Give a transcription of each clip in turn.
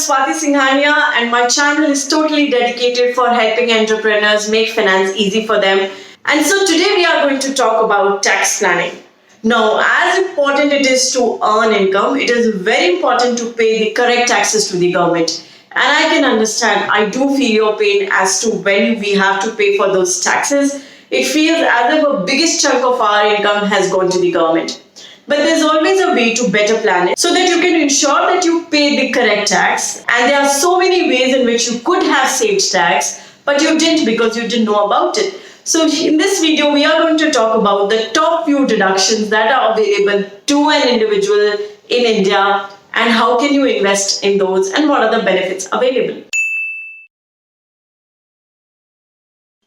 Swati Singhania and my channel is totally dedicated for helping entrepreneurs make finance easy for them. And so today we are going to talk about tax planning. Now, as important it is to earn income, it is very important to pay the correct taxes to the government. And I can understand, I do feel your pain as to when we have to pay for those taxes. It feels as if a biggest chunk of our income has gone to the government. But there's always a way to better plan it so that you can ensure that you pay the correct tax. And there are so many ways in which you could have saved tax, but you didn't because you didn't know about it. So in this video, we are going to talk about the top few deductions that are available to an individual in India and how can you invest in those and what are the benefits available.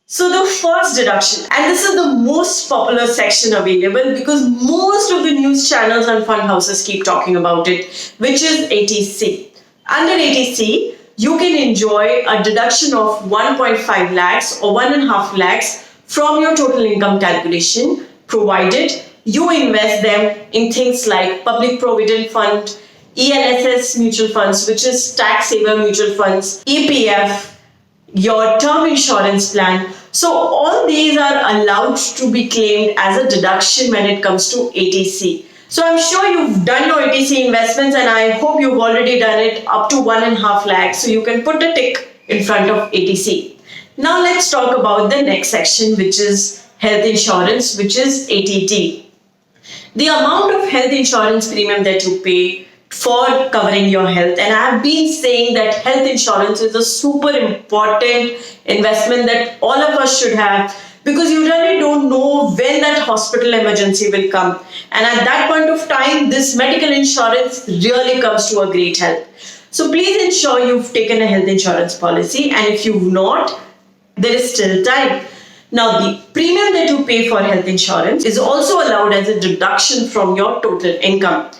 So the first deduction, and this is the most popular section available because most of the news channels and fund houses keep talking about it, which is ATC. Under ATC, you can enjoy a deduction of 1.5 lakhs or 1.5 lakhs from your total income calculation, provided you invest them in things like public provident fund, ELSS mutual funds, which is tax saver mutual funds, EPF, your term insurance plan. So all these are allowed to be claimed as a deduction when it comes to ATC. So I'm sure you've done your ATC investments and I hope you've already done it up to 1.5 lakhs. So you can put a tick in front of ATC. Now let's talk about the next section, which is health insurance, which is ATT. The amount of health insurance premium that you pay for covering your health. And I've been saying that health insurance is a super important investment that all of us should have because you really don't know when that hospital emergency will come. And at that point of time, this medical insurance really comes to a great help. So please ensure you've taken a health insurance policy, and if you've not, there is still time. Now, the premium that you pay for health insurance is also allowed as a deduction from your total income.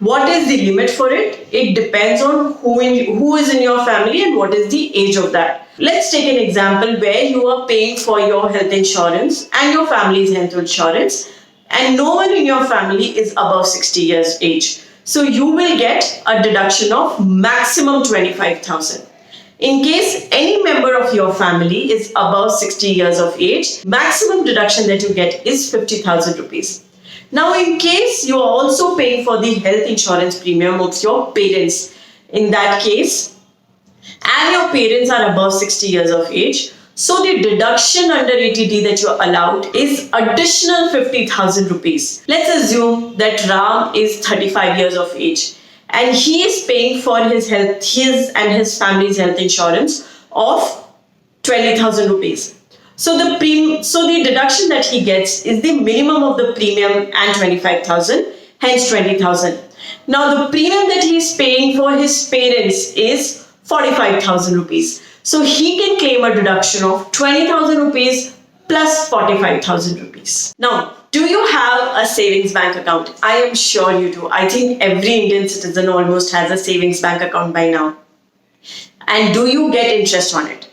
What is the limit for it? It depends on who is in your family and what is the age of that. Let's take an example where you are paying for your health insurance and your family's health insurance, and no one in your family is above 60 years age. So you will get a deduction of maximum 25,000. In case any member of your family is above 60 years of age, maximum deduction that you get is 50,000 rupees. Now, in case you are also paying for the health insurance premium of your parents, in that case, and your parents are above 60 years of age, so the deduction under ATT that you are allowed is additional 50,000 rupees. Let's assume that Ram is 35 years of age and he is paying for his and his family's health insurance of 20,000 rupees. So the deduction that he gets is the minimum of the premium and 25,000, hence 20,000. Now the premium that he is paying for his parents is 45,000 rupees. So he can claim a deduction of 20,000 rupees plus 45,000 rupees. Now, do you have a savings bank account? I am sure you do. I think every Indian citizen almost has a savings bank account by now. And do you get interest on it?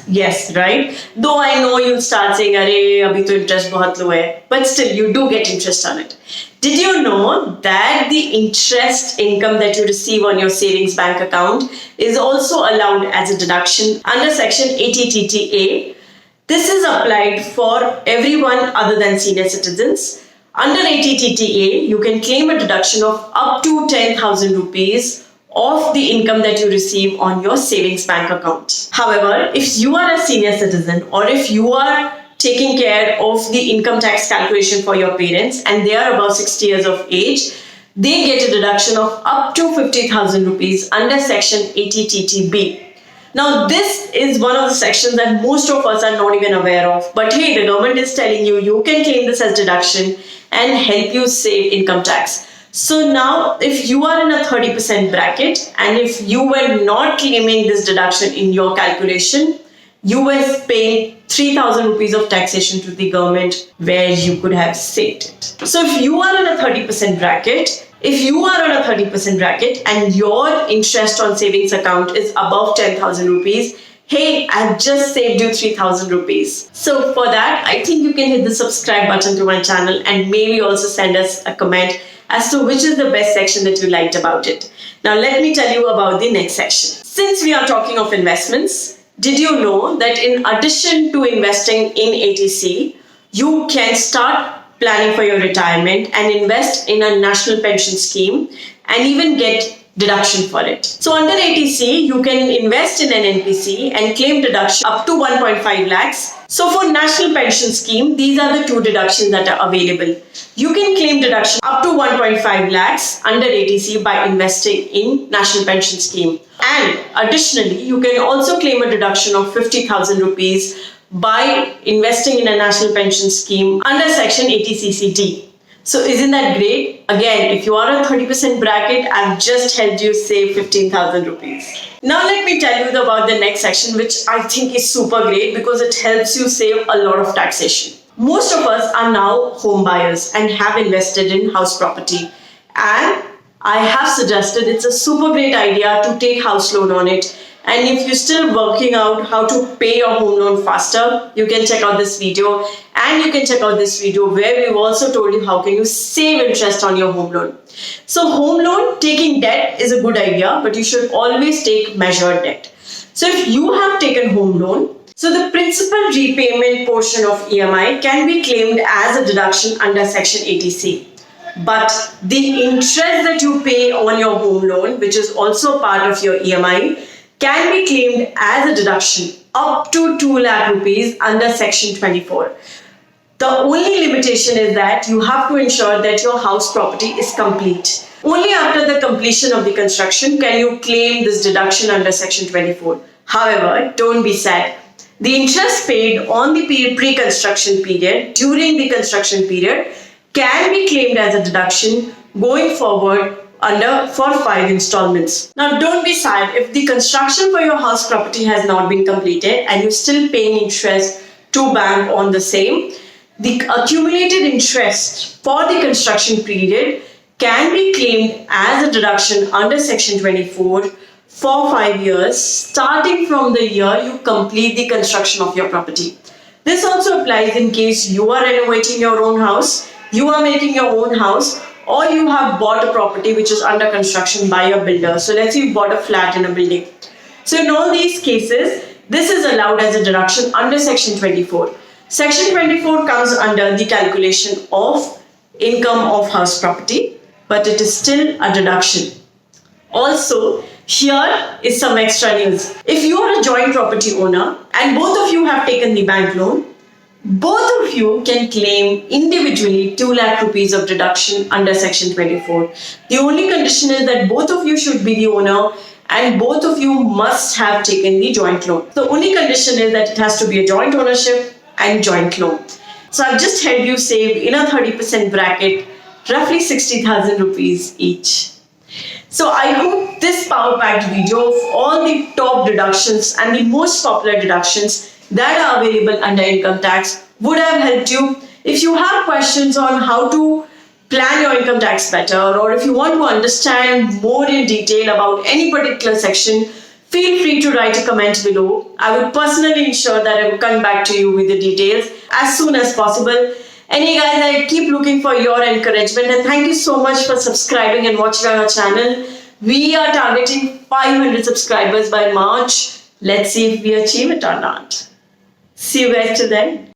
Yes, right? Though I know you'll start saying, "Arey, abhi to interest bahut low hai," but still you do get interest on it. Did you know that the interest income that you receive on your savings bank account is also allowed as a deduction under section 80TTA? This is applied for everyone other than senior citizens. Under 80TTA, you can claim a deduction of up to 10,000 rupees of the income that you receive on your savings bank account. However, if you are a senior citizen or if you are taking care of the income tax calculation for your parents and they are above 60 years of age, they get a deduction of up to 50,000 rupees under section 80TTB. Now, this is one of the sections that most of us are not even aware of. But hey, the government is telling you can claim this as deduction and help you save income tax. So now, if you are in a 30% bracket and if you were not claiming this deduction in your calculation, you were paying 3,000 rupees of taxation to the government where you could have saved it. So if you are in a 30% bracket, and your interest on savings account is above 10,000 rupees, hey, I've just saved you 3,000 rupees. So for that, I think you can hit the subscribe button to my channel and maybe also send us a comment as to which is the best section that you liked about it. Now let me tell you about the next section. Since we are talking of investments, did you know that in addition to investing in ATC, you can start planning for your retirement and invest in a national pension scheme and even get deduction for it. So under ATC, you can invest in an NPC and claim deduction up to 1.5 lakhs. So for national pension scheme, these are the two deductions that are available. You can claim deduction up to 1.5 lakhs under ATC by investing in national pension scheme. And additionally, you can also claim a deduction of 50,000 rupees by investing in a national pension scheme under section 80CCD. So isn't that great? Again, if you are a 30% bracket, I've just helped you save 15,000 rupees. Now let me tell you about the next section, which I think is super great because it helps you save a lot of taxation. Most of us are now home buyers and have invested in house property. And I have suggested it's a super great idea to take house loan on it. And if you're still working out how to pay your home loan faster, you can check out this video. And you can check out this video where we've also told you how can you save interest on your home loan. So home loan, taking debt is a good idea, but you should always take measured debt. So if you have taken home loan, so the principal repayment portion of EMI can be claimed as a deduction under section 80C. But the interest that you pay on your home loan, which is also part of your EMI, can be claimed as a deduction up to 2 lakh rupees under section 24. The only limitation is that you have to ensure that your house property is complete. Only after the completion of the construction can you claim this deduction under section 24. However, don't be sad. The interest paid on the pre-construction period during the construction period can be claimed as a deduction going forward for 5 installments. Now don't be sad if the construction for your house property has not been completed and you're still paying interest to bank on the same. The accumulated interest for the construction period can be claimed as a deduction under section 24 for 5 years starting from the year you complete the construction of your property. This also applies in case you are renovating your own house, you are making your own house, or you have bought a property which is under construction by your builder. So let's say you bought a flat in a building. So in all these cases, this is allowed as a deduction under section 24. Section 24 comes under the calculation of income of house property, but it is still a deduction. Also, here is some extra news. If you are a joint property owner and both of you have taken the bank loan, both of you can claim individually 2 lakh rupees of deduction under section 24. The only condition is that both of you should be the owner and both of you must have taken the joint loan. The only condition is that it has to be a joint ownership and joint loan. So I've just helped you save in a 30% bracket roughly 60,000 rupees each. So I hope this power-packed video of all the top deductions and the most popular deductions that are available under income tax would have helped you. If you have questions on how to plan your income tax better, or if you want to understand more in detail about any particular section, feel free to write a comment below. I would personally ensure that I will come back to you with the details as soon as possible. And hey guys, I keep looking for your encouragement and thank you so much for subscribing and watching our channel. We are targeting 500 subscribers by March. Let's see if we achieve it or not. See you guys till then.